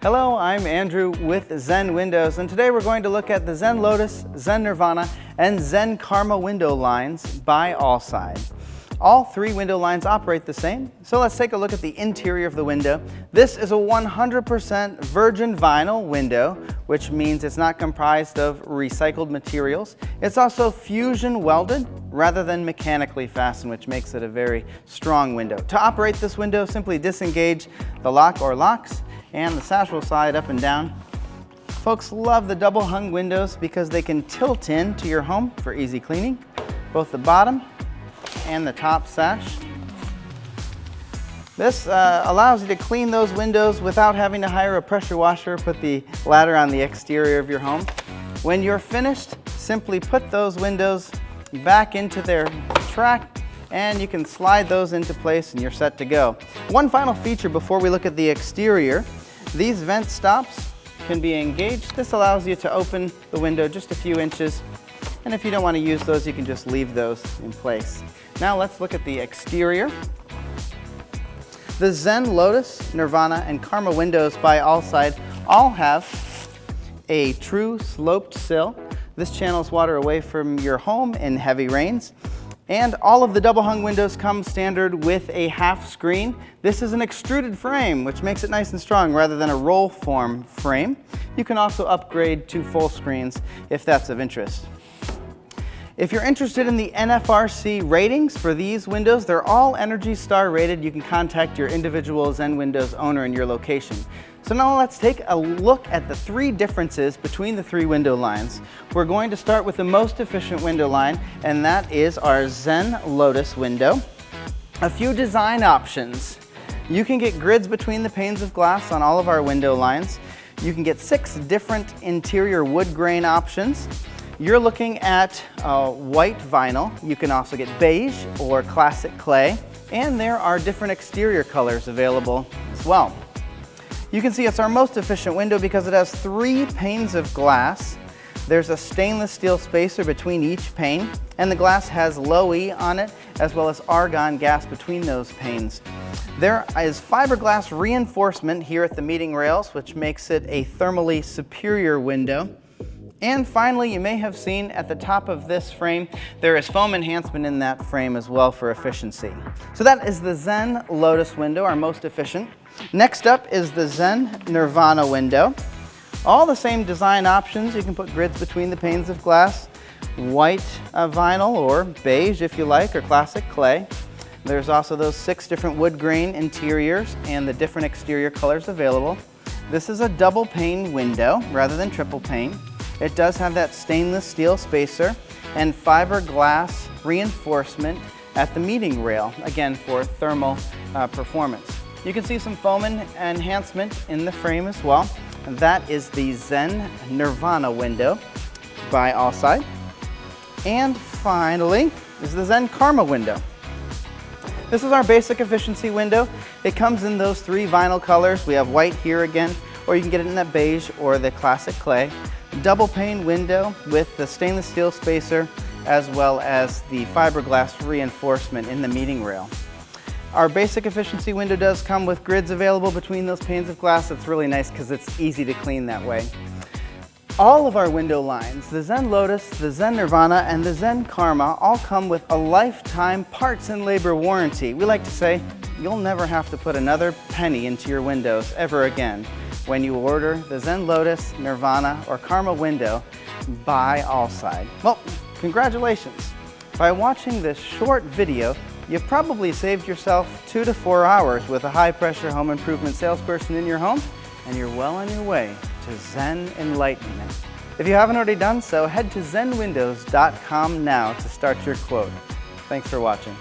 Hello, I'm Andrew with Zen Windows, and today we're going to look at the Zen Lotus, Zen Nirvana, and Zen Karma window lines by Alside. All three window lines operate the same, so let's take a look at the interior of the window. This is a 100% virgin vinyl window, which means it's not comprised of recycled materials. It's also fusion welded rather than mechanically fastened, which makes it a very strong window. To operate this window, simply disengage the lock or locks, and the sash will slide up and down. Folks love the double hung windows because they can tilt in to your home for easy cleaning, both the bottom and the top sash. This allows you to clean those windows without having to hire a pressure washer or put the ladder on the exterior of your home. When you're finished, simply put those windows back into their track and you can slide those into place and you're set to go. One final feature before we look at the exterior, these vent stops can be engaged. This allows you to open the window just a few inches, and if you don't want to use those, you can just leave those in place. Now let's look at the exterior. The Zen Lotus, Nirvana, and Karma windows by Alside all have a true sloped sill. This channels water away from your home in heavy rains. And all of the double hung windows come standard with a half screen. This is an extruded frame, which makes it nice and strong rather than a roll form frame. You can also upgrade to full screens if that's of interest. If you're interested in the NFRC ratings for these windows, they're all Energy Star rated. You can contact your individual Zen Windows owner in your location. So now let's take a look at the three differences between the three window lines. We're going to start with the most efficient window line, and that is our Zen Lotus window. A few design options. You can get grids between the panes of glass on all of our window lines. You can get 6 different interior wood grain options. You're looking at white vinyl. You can also get beige or classic clay, and there are different exterior colors available as well. You can see it's our most efficient window because it has 3 panes of glass. There's a stainless steel spacer between each pane, and the glass has low E on it, as well as argon gas between those panes. There is fiberglass reinforcement here at the meeting rails, which makes it a thermally superior window. And finally, you may have seen at the top of this frame, there is foam enhancement in that frame as well for efficiency. So that is the Zen Lotus window, our most efficient. Next up is the Zen Nirvana window. All the same design options. You can put grids between the panes of glass, white vinyl or beige if you like, or classic clay. There's also those 6 different wood grain interiors and the different exterior colors available. This is a double pane window rather than triple pane. It does have that stainless steel spacer and fiberglass reinforcement at the meeting rail, again for thermal performance. You can see some foam enhancement in the frame as well. And that is the Zen Nirvana window by Alside. And finally is the Zen Karma window. This is our basic efficiency window. It comes in those 3 vinyl colors. We have white here again, or you can get it in that beige or the classic clay. Double pane window with the stainless steel spacer as well as the fiberglass reinforcement in the meeting rail. Our basic efficiency window does come with grids available between those panes of glass. It's really nice because it's easy to clean that way. All of our window lines, the Zen Lotus, the Zen Nirvana, and the Zen Karma all come with a lifetime parts and labor warranty. We like to say you'll never have to put another penny into your windows ever again when you order the Zen Lotus, Nirvana, or Karma window by Alside. Well, congratulations. By watching this short video, you've probably saved yourself 2 to 4 hours with a high-pressure home improvement salesperson in your home, and you're well on your way to Zen enlightenment. If you haven't already done so, head to zenwindows.com now to start your quote. Thanks for watching.